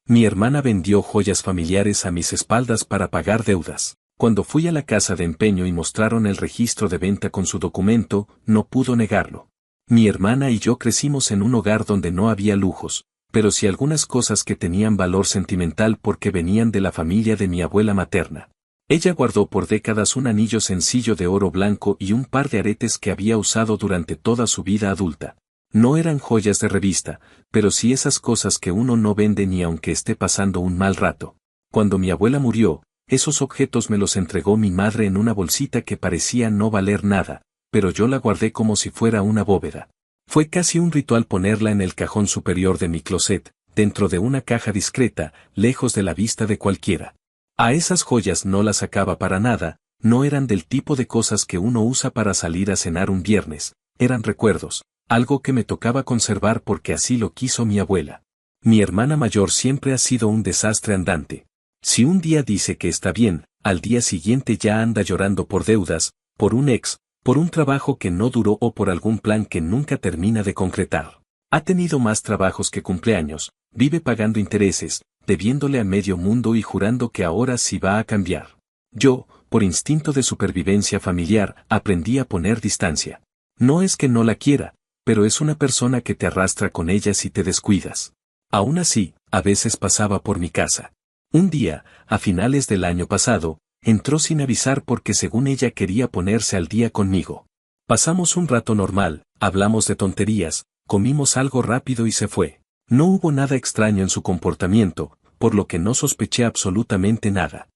Mi hermana vendió joyas familiares a mis espaldas para pagar deudas. Cuando fui a la casa de empeño y mostraron el registro de venta con su documento, no pudo negarlo. Mi hermana y yo crecimos en un hogar donde no había lujos, pero sí algunas cosas que tenían valor sentimental porque venían de la familia de mi abuela materna. Ella guardó por décadas un anillo sencillo de oro blanco y un par de aretes que había usado durante toda su vida adulta. No eran joyas de revista, pero sí esas cosas que uno no vende ni aunque esté pasando un mal rato. Cuando mi abuela murió, esos objetos me los entregó mi madre en una bolsita que parecía no valer nada, pero yo la guardé como si fuera una bóveda. Fue casi un ritual ponerla en el cajón superior de mi closet, dentro de una caja discreta, lejos de la vista de cualquiera. A esas joyas no las sacaba para nada, no eran del tipo de cosas que uno usa para salir a cenar un viernes, eran recuerdos, algo que me tocaba conservar porque así lo quiso mi abuela. Mi hermana mayor siempre ha sido un desastre andante. Si un día dice que está bien, al día siguiente ya anda llorando por deudas, por un ex, por un trabajo que no duró o por algún plan que nunca termina de concretar. Ha tenido más trabajos que cumpleaños, vive pagando intereses, debiéndole a medio mundo y jurando que ahora sí va a cambiar. Yo, por instinto de supervivencia familiar, aprendí a poner distancia. No es que no la quiera, pero es una persona que te arrastra con ella si te descuidas. Aún así, a veces pasaba por mi casa. Un día, a finales del año pasado, entró sin avisar porque según ella quería ponerse al día conmigo. Pasamos un rato normal, hablamos de tonterías, comimos algo rápido y se fue. No hubo nada extraño en su comportamiento, por lo que no sospeché absolutamente nada.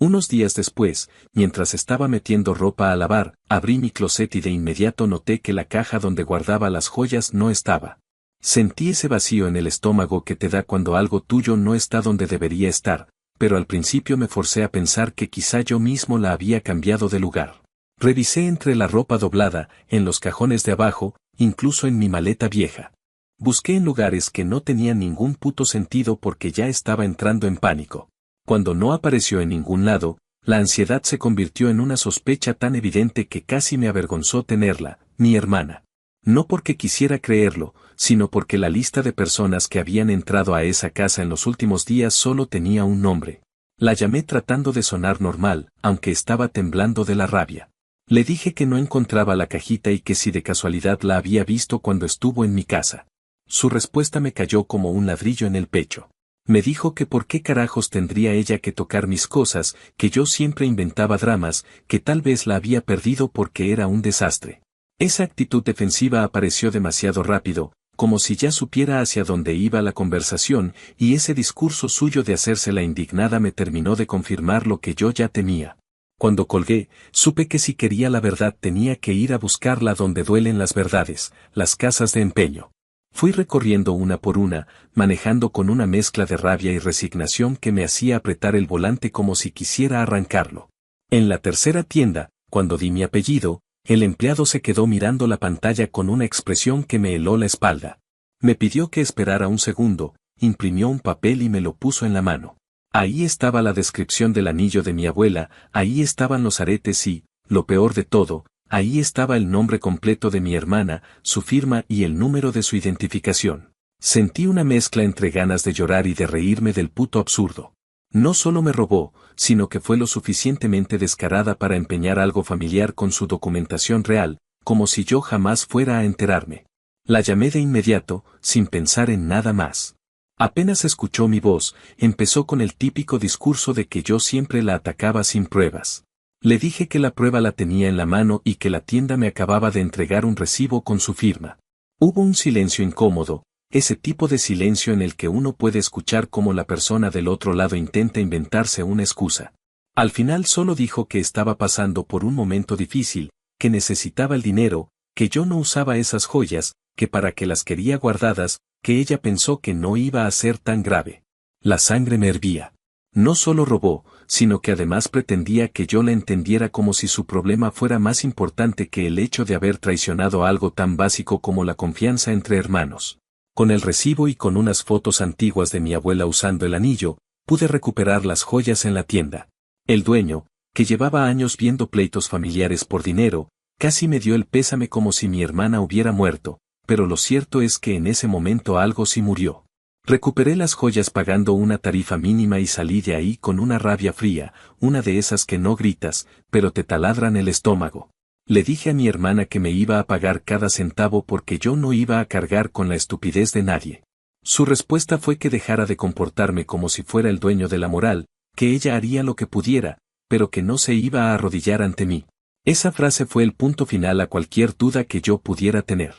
Unos días después, mientras estaba metiendo ropa a lavar, abrí mi closet y de inmediato noté que la caja donde guardaba las joyas no estaba. Sentí ese vacío en el estómago que te da cuando algo tuyo no está donde debería estar, pero al principio me forcé a pensar que quizá yo mismo la había cambiado de lugar. Revisé entre la ropa doblada, en los cajones de abajo, incluso en mi maleta vieja. Busqué en lugares que no tenían ningún puto sentido porque ya estaba entrando en pánico. Cuando no apareció en ningún lado, la ansiedad se convirtió en una sospecha tan evidente que casi me avergonzó tenerla, mi hermana. No porque quisiera creerlo, sino porque la lista de personas que habían entrado a esa casa en los últimos días solo tenía un nombre. La llamé tratando de sonar normal, aunque estaba temblando de la rabia. Le dije que no encontraba la cajita y que si de casualidad la había visto cuando estuvo en mi casa. Su respuesta me cayó como un ladrillo en el pecho. Me dijo que por qué carajos tendría ella que tocar mis cosas, que yo siempre inventaba dramas, que tal vez la había perdido porque era un desastre. Esa actitud defensiva apareció demasiado rápido, como si ya supiera hacia dónde iba la conversación, y ese discurso suyo de hacerse la indignada me terminó de confirmar lo que yo ya temía. Cuando colgué, supe que si quería la verdad tenía que ir a buscarla donde duelen las verdades, las casas de empeño. Fui recorriendo una por una, manejando con una mezcla de rabia y resignación que me hacía apretar el volante como si quisiera arrancarlo. En la tercera tienda, cuando di mi apellido, el empleado se quedó mirando la pantalla con una expresión que me heló la espalda. Me pidió que esperara un segundo, imprimió un papel y me lo puso en la mano. Ahí estaba la descripción del anillo de mi abuela, ahí estaban los aretes y, lo peor de todo, ahí estaba el nombre completo de mi hermana, su firma y el número de su identificación. Sentí una mezcla entre ganas de llorar y de reírme del puto absurdo. No solo me robó, sino que fue lo suficientemente descarada para empeñar algo familiar con su documentación real, como si yo jamás fuera a enterarme. La llamé de inmediato, sin pensar en nada más. Apenas escuchó mi voz, empezó con el típico discurso de que yo siempre la atacaba sin pruebas. Le dije que la prueba la tenía en la mano y que la tienda me acababa de entregar un recibo con su firma. Hubo un silencio incómodo, ese tipo de silencio en el que uno puede escuchar cómo la persona del otro lado intenta inventarse una excusa. Al final solo dijo que estaba pasando por un momento difícil, que necesitaba el dinero, que yo no usaba esas joyas, que para qué las quería guardadas, que ella pensó que no iba a ser tan grave. La sangre me hervía. No solo robó, sino que además pretendía que yo la entendiera como si su problema fuera más importante que el hecho de haber traicionado algo tan básico como la confianza entre hermanos. Con el recibo y con unas fotos antiguas de mi abuela usando el anillo, pude recuperar las joyas en la tienda. El dueño, que llevaba años viendo pleitos familiares por dinero, casi me dio el pésame como si mi hermana hubiera muerto, pero lo cierto es que en ese momento algo sí murió. Recuperé las joyas pagando una tarifa mínima y salí de ahí con una rabia fría, una de esas que no gritas, pero te taladran el estómago. Le dije a mi hermana que me iba a pagar cada centavo porque yo no iba a cargar con la estupidez de nadie. Su respuesta fue que dejara de comportarme como si fuera el dueño de la moral, que ella haría lo que pudiera, pero que no se iba a arrodillar ante mí. Esa frase fue el punto final a cualquier duda que yo pudiera tener.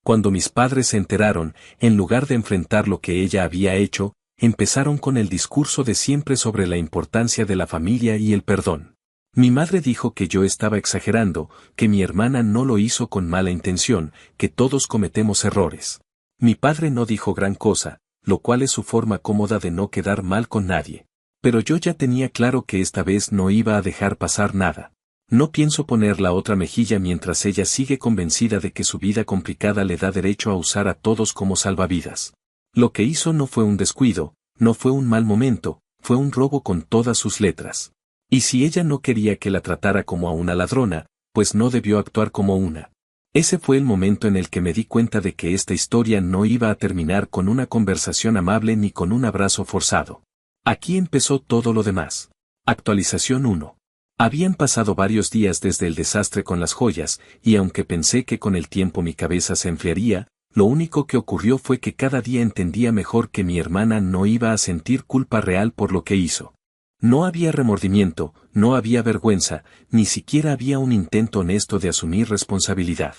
Cuando mis padres se enteraron, en lugar de enfrentar lo que ella había hecho, empezaron con el discurso de siempre sobre la importancia de la familia y el perdón. Mi madre dijo que yo estaba exagerando, que mi hermana no lo hizo con mala intención, que todos cometemos errores. Mi padre no dijo gran cosa, lo cual es su forma cómoda de no quedar mal con nadie. Pero yo ya tenía claro que esta vez no iba a dejar pasar nada. No pienso poner la otra mejilla mientras ella sigue convencida de que su vida complicada le da derecho a usar a todos como salvavidas. Lo que hizo no fue un descuido, no fue un mal momento, fue un robo con todas sus letras. Y si ella no quería que la tratara como a una ladrona, pues no debió actuar como una. Ese fue el momento en el que me di cuenta de que esta historia no iba a terminar con una conversación amable ni con un abrazo forzado. Aquí empezó todo lo demás. Actualización 1. Habían pasado varios días desde el desastre con las joyas, y aunque pensé que con el tiempo mi cabeza se enfriaría, lo único que ocurrió fue que cada día entendía mejor que mi hermana no iba a sentir culpa real por lo que hizo. No había remordimiento, no había vergüenza, ni siquiera había un intento honesto de asumir responsabilidad.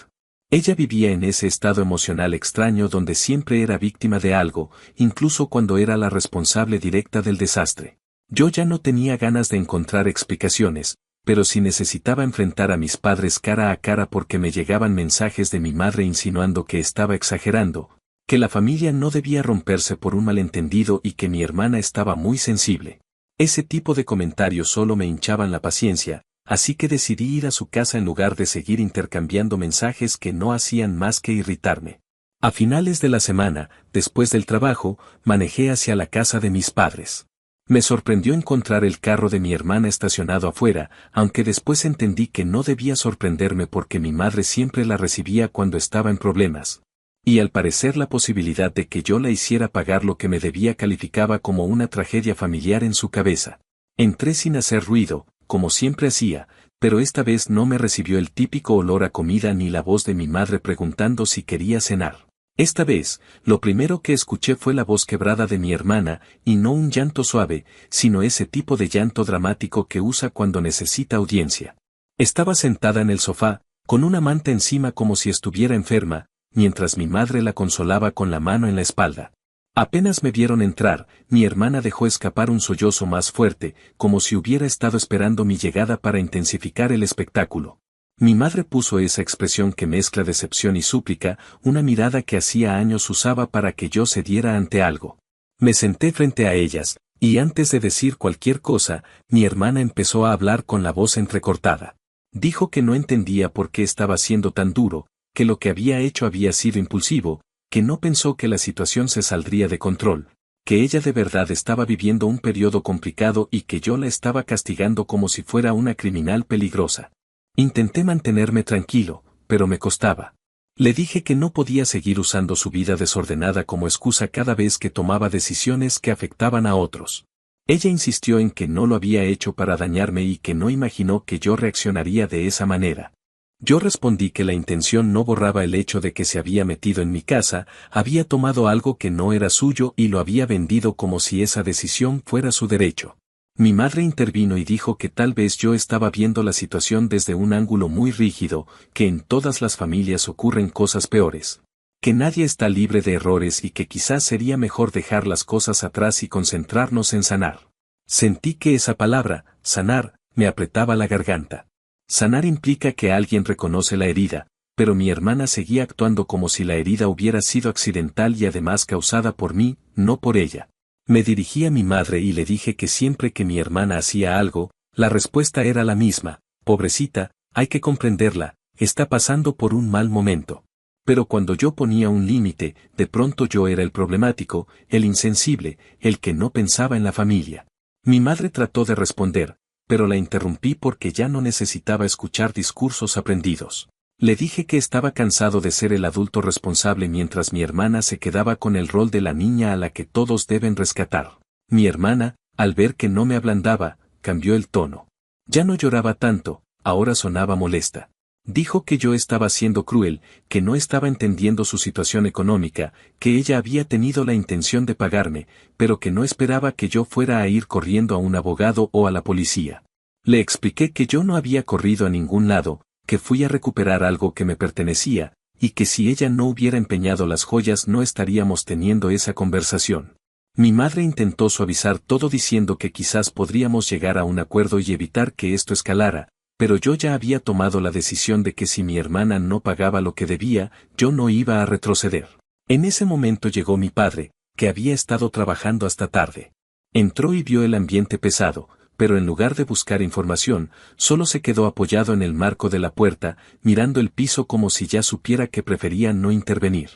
Ella vivía en ese estado emocional extraño donde siempre era víctima de algo, incluso cuando era la responsable directa del desastre. Yo ya no tenía ganas de encontrar explicaciones, pero si necesitaba enfrentar a mis padres cara a cara porque me llegaban mensajes de mi madre insinuando que estaba exagerando, que la familia no debía romperse por un malentendido y que mi hermana estaba muy sensible. Ese tipo de comentarios solo me hinchaban la paciencia, así que decidí ir a su casa en lugar de seguir intercambiando mensajes que no hacían más que irritarme. A finales de la semana, después del trabajo, manejé hacia la casa de mis padres. Me sorprendió encontrar el carro de mi hermana estacionado afuera, aunque después entendí que no debía sorprenderme porque mi madre siempre la recibía cuando estaba en problemas. Y al parecer la posibilidad de que yo la hiciera pagar lo que me debía calificaba como una tragedia familiar en su cabeza. Entré sin hacer ruido, como siempre hacía, pero esta vez no me recibió el típico olor a comida ni la voz de mi madre preguntando si quería cenar. Esta vez, lo primero que escuché fue la voz quebrada de mi hermana, y no un llanto suave, sino ese tipo de llanto dramático que usa cuando necesita audiencia. Estaba sentada en el sofá, con una manta encima como si estuviera enferma, mientras mi madre la consolaba con la mano en la espalda. Apenas me vieron entrar, mi hermana dejó escapar un sollozo más fuerte, como si hubiera estado esperando mi llegada para intensificar el espectáculo. Mi madre puso esa expresión que mezcla decepción y súplica, una mirada que hacía años usaba para que yo cediera ante algo. Me senté frente a ellas, y antes de decir cualquier cosa, mi hermana empezó a hablar con la voz entrecortada. Dijo que no entendía por qué estaba siendo tan duro, que lo que había hecho había sido impulsivo, que no pensó que la situación se saldría de control, que ella de verdad estaba viviendo un periodo complicado y que yo la estaba castigando como si fuera una criminal peligrosa. Intenté mantenerme tranquilo, pero me costaba. Le dije que no podía seguir usando su vida desordenada como excusa cada vez que tomaba decisiones que afectaban a otros. Ella insistió en que no lo había hecho para dañarme y que no imaginó que yo reaccionaría de esa manera. Yo respondí que la intención no borraba el hecho de que se había metido en mi casa, había tomado algo que no era suyo y lo había vendido como si esa decisión fuera su derecho. Mi madre intervino y dijo que tal vez yo estaba viendo la situación desde un ángulo muy rígido, que en todas las familias ocurren cosas peores, que nadie está libre de errores y que quizás sería mejor dejar las cosas atrás y concentrarnos en sanar. Sentí que esa palabra, sanar, me apretaba la garganta. Sanar implica que alguien reconoce la herida, pero mi hermana seguía actuando como si la herida hubiera sido accidental y además causada por mí, no por ella. Me dirigí a mi madre y le dije que siempre que mi hermana hacía algo, la respuesta era la misma: pobrecita, hay que comprenderla, está pasando por un mal momento. Pero cuando yo ponía un límite, de pronto yo era el problemático, el insensible, el que no pensaba en la familia. Mi madre trató de responder, pero la interrumpí porque ya no necesitaba escuchar discursos aprendidos. Le dije que estaba cansado de ser el adulto responsable mientras mi hermana se quedaba con el rol de la niña a la que todos deben rescatar. Mi hermana, al ver que no me ablandaba, cambió el tono. Ya no lloraba tanto, ahora sonaba molesta. Dijo que yo estaba siendo cruel, que no estaba entendiendo su situación económica, que ella había tenido la intención de pagarme, pero que no esperaba que yo fuera a ir corriendo a un abogado o a la policía. Le expliqué que yo no había corrido a ningún lado, que fui a recuperar algo que me pertenecía, y que si ella no hubiera empeñado las joyas no estaríamos teniendo esa conversación. Mi madre intentó suavizar todo diciendo que quizás podríamos llegar a un acuerdo y evitar que esto escalara, pero yo ya había tomado la decisión de que si mi hermana no pagaba lo que debía, yo no iba a retroceder. En ese momento llegó mi padre, que había estado trabajando hasta tarde. Entró y vio el ambiente pesado, pero en lugar de buscar información, solo se quedó apoyado en el marco de la puerta, mirando el piso como si ya supiera que prefería no intervenir.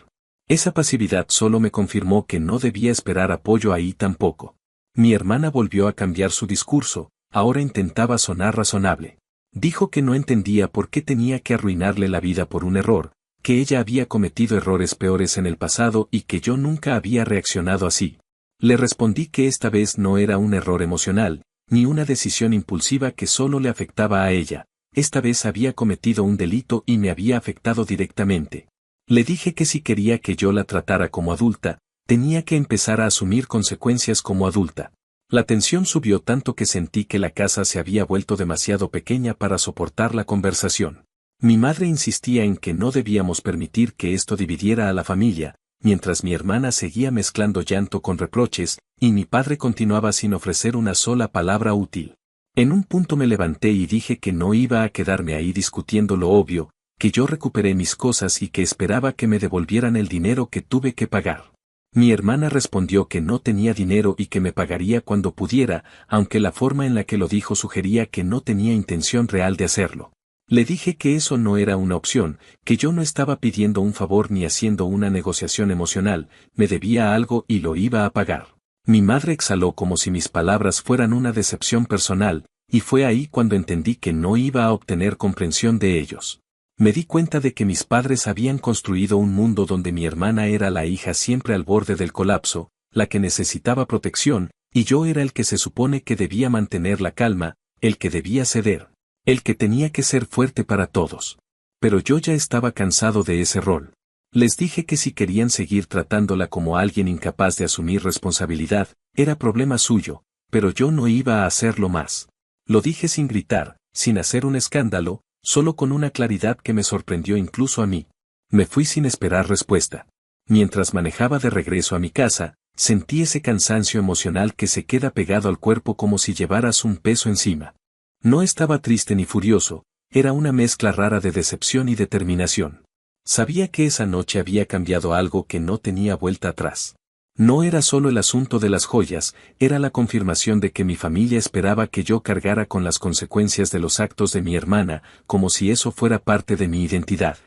Esa pasividad solo me confirmó que no debía esperar apoyo ahí tampoco. Mi hermana volvió a cambiar su discurso, ahora intentaba sonar razonable. Dijo que no entendía por qué tenía que arruinarle la vida por un error, que ella había cometido errores peores en el pasado y que yo nunca había reaccionado así. Le respondí que esta vez no era un error emocional, ni una decisión impulsiva que solo le afectaba a ella, esta vez había cometido un delito y me había afectado directamente. Le dije que si quería que yo la tratara como adulta, tenía que empezar a asumir consecuencias como adulta. La tensión subió tanto que sentí que la casa se había vuelto demasiado pequeña para soportar la conversación. Mi madre insistía en que no debíamos permitir que esto dividiera a la familia, mientras mi hermana seguía mezclando llanto con reproches, y mi padre continuaba sin ofrecer una sola palabra útil. En un punto me levanté y dije que no iba a quedarme ahí discutiendo lo obvio, que yo recuperé mis cosas y que esperaba que me devolvieran el dinero que tuve que pagar. Mi hermana respondió que no tenía dinero y que me pagaría cuando pudiera, aunque la forma en la que lo dijo sugería que no tenía intención real de hacerlo. Le dije que eso no era una opción, que yo no estaba pidiendo un favor ni haciendo una negociación emocional, me debía algo y lo iba a pagar. Mi madre exhaló como si mis palabras fueran una decepción personal, y fue ahí cuando entendí que no iba a obtener comprensión de ellos. Me di cuenta de que mis padres habían construido un mundo donde mi hermana era la hija siempre al borde del colapso, la que necesitaba protección, y yo era el que se supone que debía mantener la calma, el que debía ceder, el que tenía que ser fuerte para todos. Pero yo ya estaba cansado de ese rol. Les dije que si querían seguir tratándola como alguien incapaz de asumir responsabilidad, era problema suyo, pero yo no iba a hacerlo más. Lo dije sin gritar, sin hacer un escándalo, solo con una claridad que me sorprendió incluso a mí. Me fui sin esperar respuesta. Mientras manejaba de regreso a mi casa, sentí ese cansancio emocional que se queda pegado al cuerpo como si llevaras un peso encima. No estaba triste ni furioso, era una mezcla rara de decepción y determinación. Sabía que esa noche había cambiado algo que no tenía vuelta atrás. No era solo el asunto de las joyas, era la confirmación de que mi familia esperaba que yo cargara con las consecuencias de los actos de mi hermana, como si eso fuera parte de mi identidad.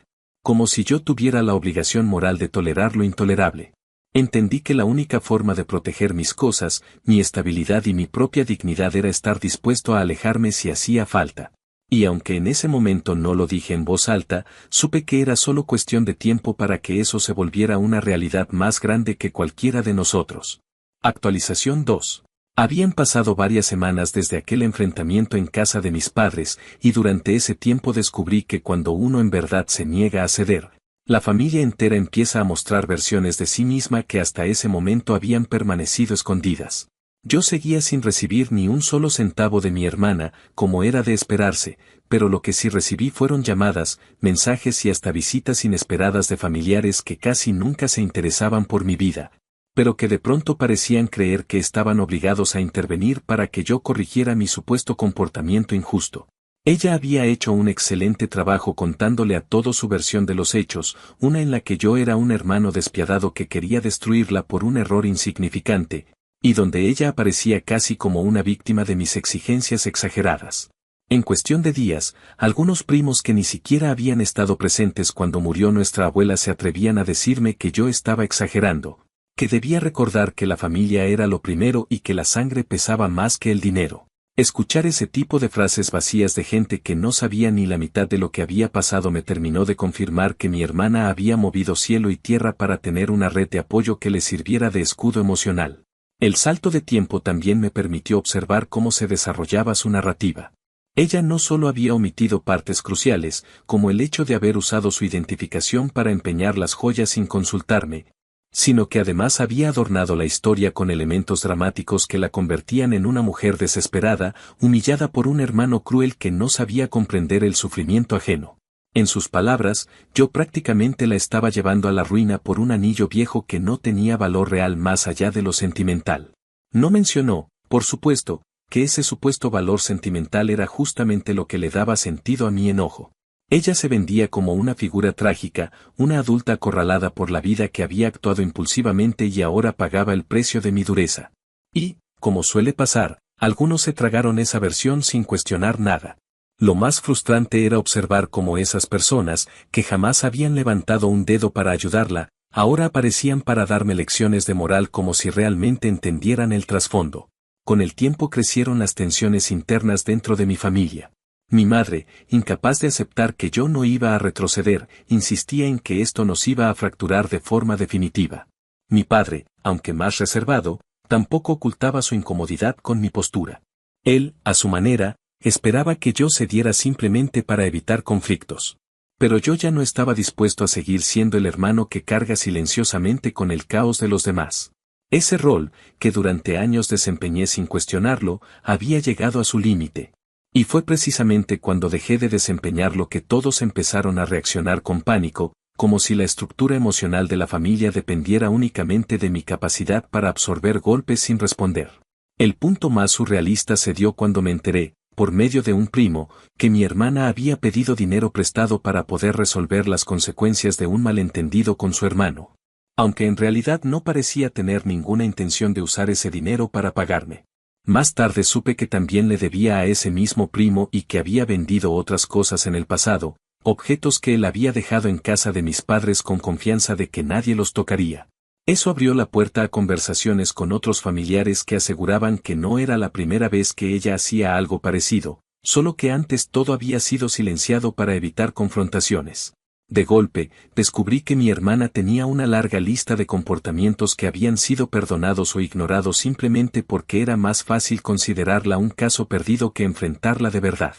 Como si yo tuviera la obligación moral de tolerar lo intolerable. Entendí que la única forma de proteger mis cosas, mi estabilidad y mi propia dignidad era estar dispuesto a alejarme si hacía falta. Y aunque en ese momento no lo dije en voz alta, supe que era solo cuestión de tiempo para que eso se volviera una realidad más grande que cualquiera de nosotros. Actualización 2. Habían pasado varias semanas desde aquel enfrentamiento en casa de mis padres, y durante ese tiempo descubrí que cuando uno en verdad se niega a ceder, la familia entera empieza a mostrar versiones de sí misma que hasta ese momento habían permanecido escondidas. Yo seguía sin recibir ni un solo centavo de mi hermana, como era de esperarse, pero lo que sí recibí fueron llamadas, mensajes y hasta visitas inesperadas de familiares que casi nunca se interesaban por mi vida, pero que de pronto parecían creer que estaban obligados a intervenir para que yo corrigiera mi supuesto comportamiento injusto. Ella había hecho un excelente trabajo contándole a todos su versión de los hechos, una en la que yo era un hermano despiadado que quería destruirla por un error insignificante, y donde ella aparecía casi como una víctima de mis exigencias exageradas. En cuestión de días, algunos primos que ni siquiera habían estado presentes cuando murió nuestra abuela se atrevían a decirme que yo estaba exagerando, que debía recordar que la familia era lo primero y que la sangre pesaba más que el dinero. Escuchar ese tipo de frases vacías de gente que no sabía ni la mitad de lo que había pasado me terminó de confirmar que mi hermana había movido cielo y tierra para tener una red de apoyo que le sirviera de escudo emocional. El salto de tiempo también me permitió observar cómo se desarrollaba su narrativa. Ella no solo había omitido partes cruciales, como el hecho de haber usado su identificación para empeñar las joyas sin consultarme, sino que además había adornado la historia con elementos dramáticos que la convertían en una mujer desesperada, humillada por un hermano cruel que no sabía comprender el sufrimiento ajeno. En sus palabras, yo prácticamente la estaba llevando a la ruina por un anillo viejo que no tenía valor real más allá de lo sentimental. No mencionó, por supuesto, que ese supuesto valor sentimental era justamente lo que le daba sentido a mi enojo. Ella se vendía como una figura trágica, una adulta acorralada por la vida que había actuado impulsivamente y ahora pagaba el precio de mi dureza. Y, como suele pasar, algunos se tragaron esa versión sin cuestionar nada. Lo más frustrante era observar cómo esas personas, que jamás habían levantado un dedo para ayudarla, ahora aparecían para darme lecciones de moral como si realmente entendieran el trasfondo. Con el tiempo crecieron las tensiones internas dentro de mi familia. Mi madre, incapaz de aceptar que yo no iba a retroceder, insistía en que esto nos iba a fracturar de forma definitiva. Mi padre, aunque más reservado, tampoco ocultaba su incomodidad con mi postura. Él, a su manera, esperaba que yo cediera simplemente para evitar conflictos. Pero yo ya no estaba dispuesto a seguir siendo el hermano que carga silenciosamente con el caos de los demás. Ese rol, que durante años desempeñé sin cuestionarlo, había llegado a su límite. Y fue precisamente cuando dejé de desempeñarlo que todos empezaron a reaccionar con pánico, como si la estructura emocional de la familia dependiera únicamente de mi capacidad para absorber golpes sin responder. El punto más surrealista se dio cuando me enteré, por medio de un primo, que mi hermana había pedido dinero prestado para poder resolver las consecuencias de un malentendido con su hermano. Aunque en realidad no parecía tener ninguna intención de usar ese dinero para pagarme. Más tarde supe que también le debía a ese mismo primo y que había vendido otras cosas en el pasado, objetos que él había dejado en casa de mis padres con confianza de que nadie los tocaría. Eso abrió la puerta a conversaciones con otros familiares que aseguraban que no era la primera vez que ella hacía algo parecido, solo que antes todo había sido silenciado para evitar confrontaciones. De golpe, descubrí que mi hermana tenía una larga lista de comportamientos que habían sido perdonados o ignorados simplemente porque era más fácil considerarla un caso perdido que enfrentarla de verdad.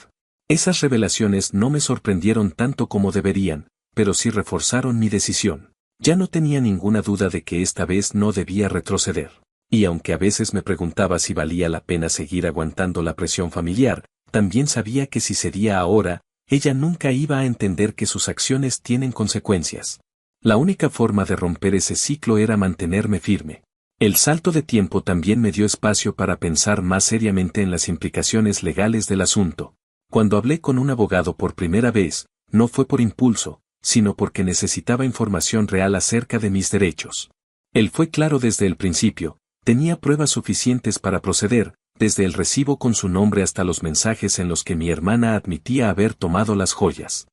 Esas revelaciones no me sorprendieron tanto como deberían, pero sí reforzaron mi decisión. Ya no tenía ninguna duda de que esta vez no debía retroceder. Y aunque a veces me preguntaba si valía la pena seguir aguantando la presión familiar, también sabía que si cedía ahora, ella nunca iba a entender que sus acciones tienen consecuencias. La única forma de romper ese ciclo era mantenerme firme. El salto de tiempo también me dio espacio para pensar más seriamente en las implicaciones legales del asunto. Cuando hablé con un abogado por primera vez, no fue por impulso, sino porque necesitaba información real acerca de mis derechos. Él fue claro desde el principio, tenía pruebas suficientes para proceder, desde el recibo con su nombre hasta los mensajes en los que mi hermana admitía haber tomado las joyas.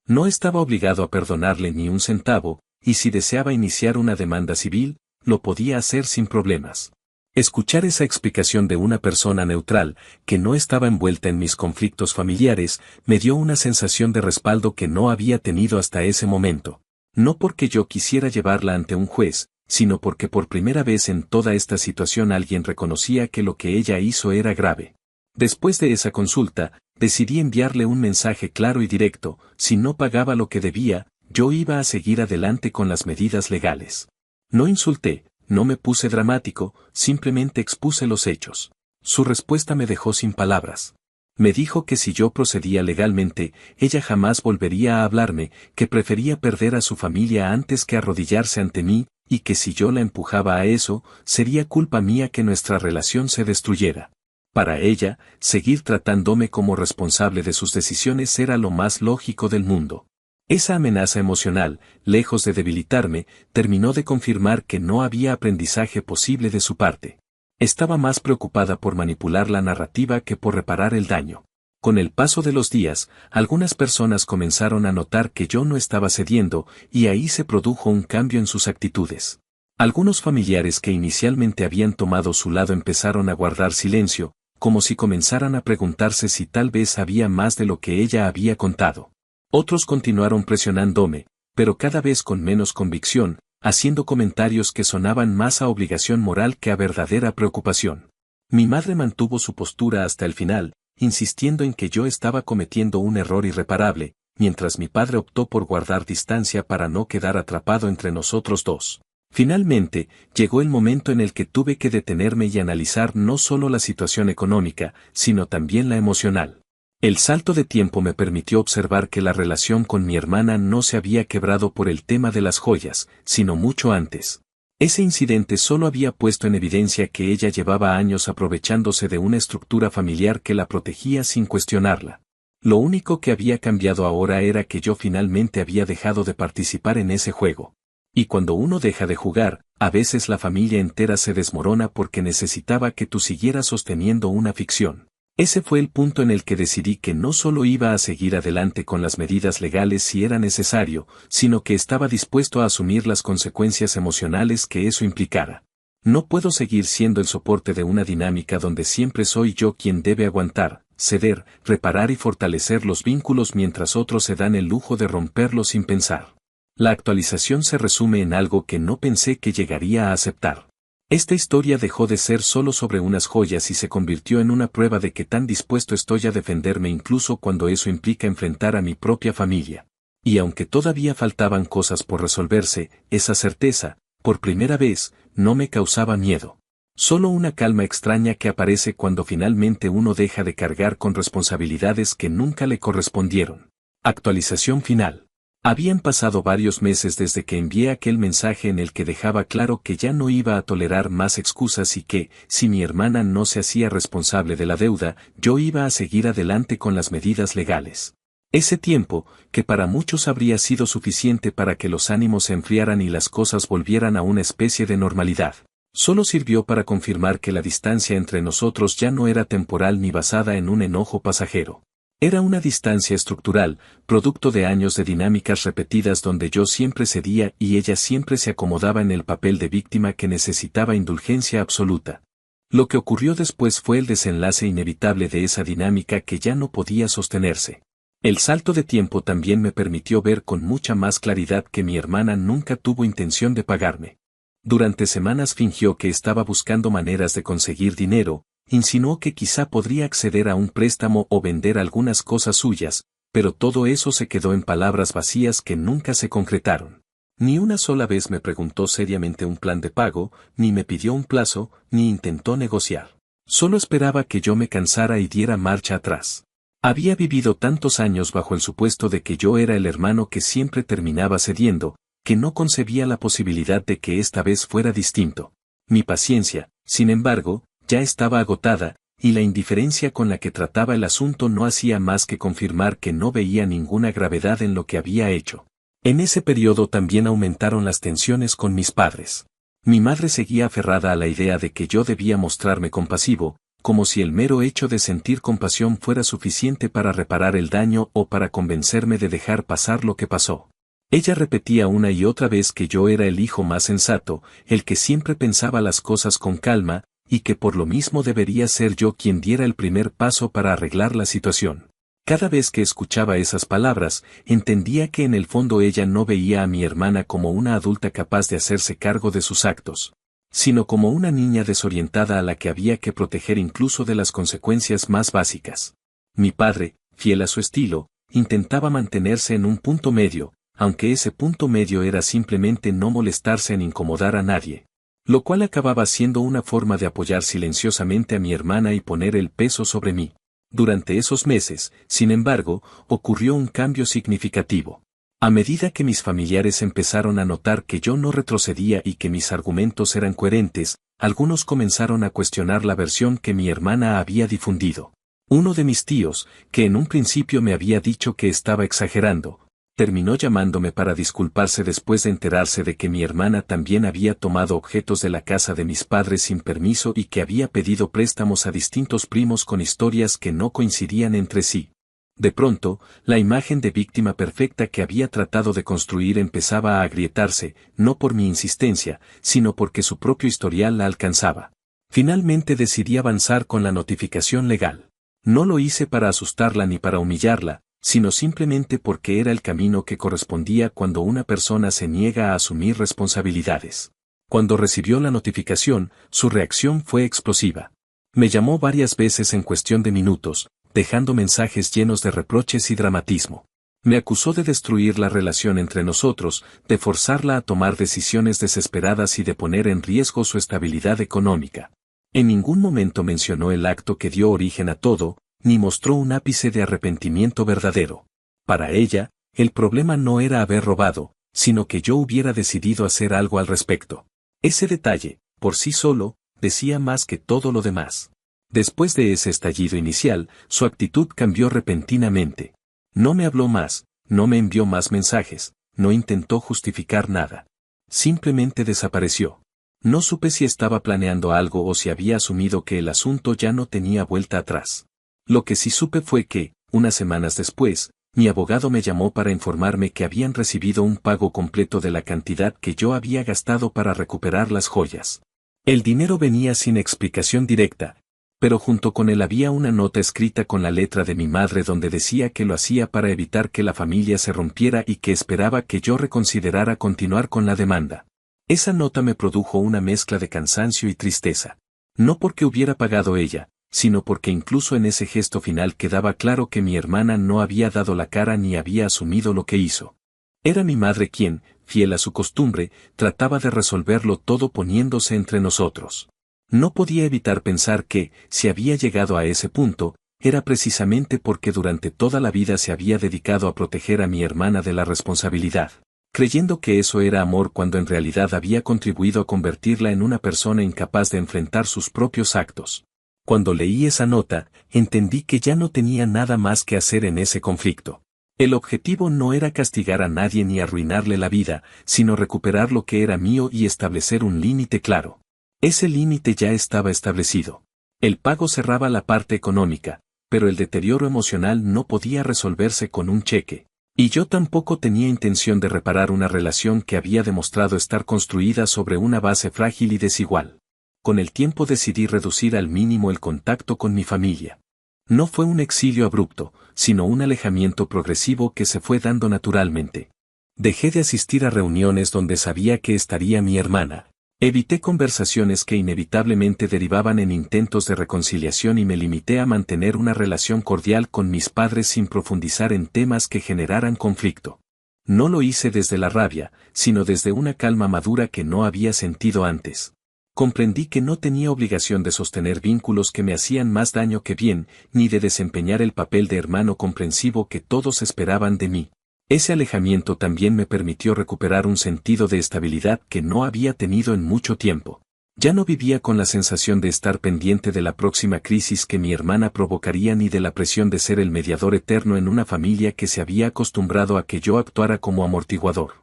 No estaba obligado a perdonarle ni un centavo, y si deseaba iniciar una demanda civil, lo podía hacer sin problemas. Escuchar esa explicación de una persona neutral, que no estaba envuelta en mis conflictos familiares, me dio una sensación de respaldo que no había tenido hasta ese momento. No porque yo quisiera llevarla ante un juez, sino porque por primera vez en toda esta situación alguien reconocía que lo que ella hizo era grave. Después de esa consulta, decidí enviarle un mensaje claro y directo: si no pagaba lo que debía, yo iba a seguir adelante con las medidas legales. No insulté, no me puse dramático, simplemente expuse los hechos. Su respuesta me dejó sin palabras. Me dijo que si yo procedía legalmente, ella jamás volvería a hablarme, que prefería perder a su familia antes que arrodillarse ante mí, y que si yo la empujaba a eso, sería culpa mía que nuestra relación se destruyera. Para ella, seguir tratándome como responsable de sus decisiones era lo más lógico del mundo. Esa amenaza emocional, lejos de debilitarme, terminó de confirmar que no había aprendizaje posible de su parte. Estaba más preocupada por manipular la narrativa que por reparar el daño. Con el paso de los días, algunas personas comenzaron a notar que yo no estaba cediendo, y ahí se produjo un cambio en sus actitudes. Algunos familiares que inicialmente habían tomado su lado empezaron a guardar silencio, como si comenzaran a preguntarse si tal vez había más de lo que ella había contado. Otros continuaron presionándome, pero cada vez con menos convicción, haciendo comentarios que sonaban más a obligación moral que a verdadera preocupación. Mi madre mantuvo su postura hasta el final, insistiendo en que yo estaba cometiendo un error irreparable, mientras mi padre optó por guardar distancia para no quedar atrapado entre nosotros dos. Finalmente, llegó el momento en el que tuve que detenerme y analizar no solo la situación económica, sino también la emocional. El salto de tiempo me permitió observar que la relación con mi hermana no se había quebrado por el tema de las joyas, sino mucho antes. Ese incidente solo había puesto en evidencia que ella llevaba años aprovechándose de una estructura familiar que la protegía sin cuestionarla. Lo único que había cambiado ahora era que yo finalmente había dejado de participar en ese juego. Y cuando uno deja de jugar, a veces la familia entera se desmorona porque necesitaba que tú siguieras sosteniendo una ficción. Ese fue el punto en el que decidí que no solo iba a seguir adelante con las medidas legales si era necesario, sino que estaba dispuesto a asumir las consecuencias emocionales que eso implicara. No puedo seguir siendo el soporte de una dinámica donde siempre soy yo quien debe aguantar, ceder, reparar y fortalecer los vínculos mientras otros se dan el lujo de romperlos sin pensar. La actualización se resume en algo que no pensé que llegaría a aceptar. Esta historia dejó de ser solo sobre unas joyas y se convirtió en una prueba de que tan dispuesto estoy a defenderme incluso cuando eso implica enfrentar a mi propia familia. Y aunque todavía faltaban cosas por resolverse, esa certeza, por primera vez, no me causaba miedo. Solo una calma extraña que aparece cuando finalmente uno deja de cargar con responsabilidades que nunca le correspondieron. Actualización final. Habían pasado varios meses desde que envié aquel mensaje en el que dejaba claro que ya no iba a tolerar más excusas y que, si mi hermana no se hacía responsable de la deuda, yo iba a seguir adelante con las medidas legales. Ese tiempo, que para muchos habría sido suficiente para que los ánimos se enfriaran y las cosas volvieran a una especie de normalidad, solo sirvió para confirmar que la distancia entre nosotros ya no era temporal ni basada en un enojo pasajero. Era una distancia estructural, producto de años de dinámicas repetidas donde yo siempre cedía y ella siempre se acomodaba en el papel de víctima que necesitaba indulgencia absoluta. Lo que ocurrió después fue el desenlace inevitable de esa dinámica que ya no podía sostenerse. El salto de tiempo también me permitió ver con mucha más claridad que mi hermana nunca tuvo intención de pagarme. Durante semanas fingió que estaba buscando maneras de conseguir dinero, insinuó que quizá podría acceder a un préstamo o vender algunas cosas suyas, pero todo eso se quedó en palabras vacías que nunca se concretaron. Ni una sola vez me preguntó seriamente un plan de pago, ni me pidió un plazo, ni intentó negociar. Solo esperaba que yo me cansara y diera marcha atrás. Había vivido tantos años bajo el supuesto de que yo era el hermano que siempre terminaba cediendo, que no concebía la posibilidad de que esta vez fuera distinto. Mi paciencia, sin embargo, ya estaba agotada, y la indiferencia con la que trataba el asunto no hacía más que confirmar que no veía ninguna gravedad en lo que había hecho. En ese periodo también aumentaron las tensiones con mis padres. Mi madre seguía aferrada a la idea de que yo debía mostrarme compasivo, como si el mero hecho de sentir compasión fuera suficiente para reparar el daño o para convencerme de dejar pasar lo que pasó. Ella repetía una y otra vez que yo era el hijo más sensato, el que siempre pensaba las cosas con calma, y que por lo mismo debería ser yo quien diera el primer paso para arreglar la situación. Cada vez que escuchaba esas palabras, entendía que en el fondo ella no veía a mi hermana como una adulta capaz de hacerse cargo de sus actos, sino como una niña desorientada a la que había que proteger incluso de las consecuencias más básicas. Mi padre, fiel a su estilo, intentaba mantenerse en un punto medio, aunque ese punto medio era simplemente no molestarse en incomodar a nadie, lo cual acababa siendo una forma de apoyar silenciosamente a mi hermana y poner el peso sobre mí. Durante esos meses, sin embargo, ocurrió un cambio significativo. A medida que mis familiares empezaron a notar que yo no retrocedía y que mis argumentos eran coherentes, algunos comenzaron a cuestionar la versión que mi hermana había difundido. Uno de mis tíos, que en un principio me había dicho que estaba exagerando, terminó llamándome para disculparse después de enterarse de que mi hermana también había tomado objetos de la casa de mis padres sin permiso y que había pedido préstamos a distintos primos con historias que no coincidían entre sí. De pronto, la imagen de víctima perfecta que había tratado de construir empezaba a agrietarse, no por mi insistencia, sino porque su propio historial la alcanzaba. Finalmente decidí avanzar con la notificación legal. No lo hice para asustarla ni para humillarla, sino simplemente porque era el camino que correspondía cuando una persona se niega a asumir responsabilidades. Cuando recibió la notificación, su reacción fue explosiva. Me llamó varias veces en cuestión de minutos, dejando mensajes llenos de reproches y dramatismo. Me acusó de destruir la relación entre nosotros, de forzarla a tomar decisiones desesperadas y de poner en riesgo su estabilidad económica. En ningún momento mencionó el acto que dio origen a todo, ni mostró un ápice de arrepentimiento verdadero. Para ella, el problema no era haber robado, sino que yo hubiera decidido hacer algo al respecto. Ese detalle, por sí solo, decía más que todo lo demás. Después de ese estallido inicial, su actitud cambió repentinamente. No me habló más, no me envió más mensajes, no intentó justificar nada. Simplemente desapareció. No supe si estaba planeando algo o si había asumido que el asunto ya no tenía vuelta atrás. Lo que sí supe fue que, unas semanas después, mi abogado me llamó para informarme que habían recibido un pago completo de la cantidad que yo había gastado para recuperar las joyas. El dinero venía sin explicación directa, pero junto con él había una nota escrita con la letra de mi madre donde decía que lo hacía para evitar que la familia se rompiera y que esperaba que yo reconsiderara continuar con la demanda. Esa nota me produjo una mezcla de cansancio y tristeza. No porque hubiera pagado ella, sino porque incluso en ese gesto final quedaba claro que mi hermana no había dado la cara ni había asumido lo que hizo. Era mi madre quien, fiel a su costumbre, trataba de resolverlo todo poniéndose entre nosotros. No podía evitar pensar que, si había llegado a ese punto, era precisamente porque durante toda la vida se había dedicado a proteger a mi hermana de la responsabilidad, creyendo que eso era amor cuando en realidad había contribuido a convertirla en una persona incapaz de enfrentar sus propios actos. Cuando leí esa nota, entendí que ya no tenía nada más que hacer en ese conflicto. El objetivo no era castigar a nadie ni arruinarle la vida, sino recuperar lo que era mío y establecer un límite claro. Ese límite ya estaba establecido. El pago cerraba la parte económica, pero el deterioro emocional no podía resolverse con un cheque. Y yo tampoco tenía intención de reparar una relación que había demostrado estar construida sobre una base frágil y desigual. Con el tiempo decidí reducir al mínimo el contacto con mi familia. No fue un exilio abrupto, sino un alejamiento progresivo que se fue dando naturalmente. Dejé de asistir a reuniones donde sabía que estaría mi hermana. Evité conversaciones que inevitablemente derivaban en intentos de reconciliación y me limité a mantener una relación cordial con mis padres sin profundizar en temas que generaran conflicto. No lo hice desde la rabia, sino desde una calma madura que no había sentido antes. Comprendí que no tenía obligación de sostener vínculos que me hacían más daño que bien, ni de desempeñar el papel de hermano comprensivo que todos esperaban de mí. Ese alejamiento también me permitió recuperar un sentido de estabilidad que no había tenido en mucho tiempo. Ya no vivía con la sensación de estar pendiente de la próxima crisis que mi hermana provocaría ni de la presión de ser el mediador eterno en una familia que se había acostumbrado a que yo actuara como amortiguador.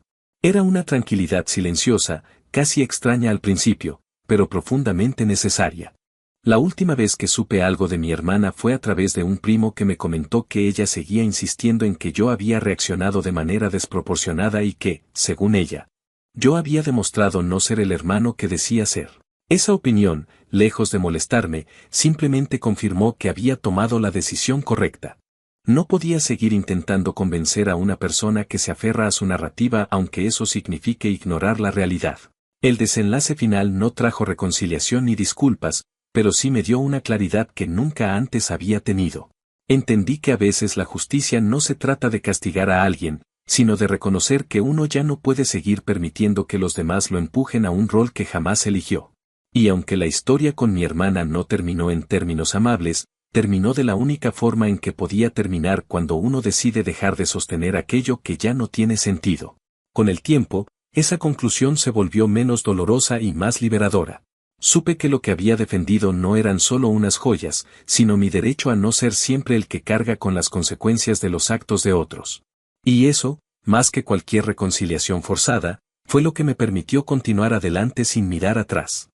Era una tranquilidad silenciosa, casi extraña al principio, pero profundamente necesaria. La última vez que supe algo de mi hermana fue a través de un primo que me comentó que ella seguía insistiendo en que yo había reaccionado de manera desproporcionada y que, según ella, yo había demostrado no ser el hermano que decía ser. Esa opinión, lejos de molestarme, simplemente confirmó que había tomado la decisión correcta. No podía seguir intentando convencer a una persona que se aferra a su narrativa aunque eso signifique ignorar la realidad. El desenlace final no trajo reconciliación ni disculpas, pero sí me dio una claridad que nunca antes había tenido. Entendí que a veces la justicia no se trata de castigar a alguien, sino de reconocer que uno ya no puede seguir permitiendo que los demás lo empujen a un rol que jamás eligió. Y aunque la historia con mi hermana no terminó en términos amables, terminó de la única forma en que podía terminar cuando uno decide dejar de sostener aquello que ya no tiene sentido. Con el tiempo, esa conclusión se volvió menos dolorosa y más liberadora. Supe que lo que había defendido no eran solo unas joyas, sino mi derecho a no ser siempre el que carga con las consecuencias de los actos de otros. Y eso, más que cualquier reconciliación forzada, fue lo que me permitió continuar adelante sin mirar atrás.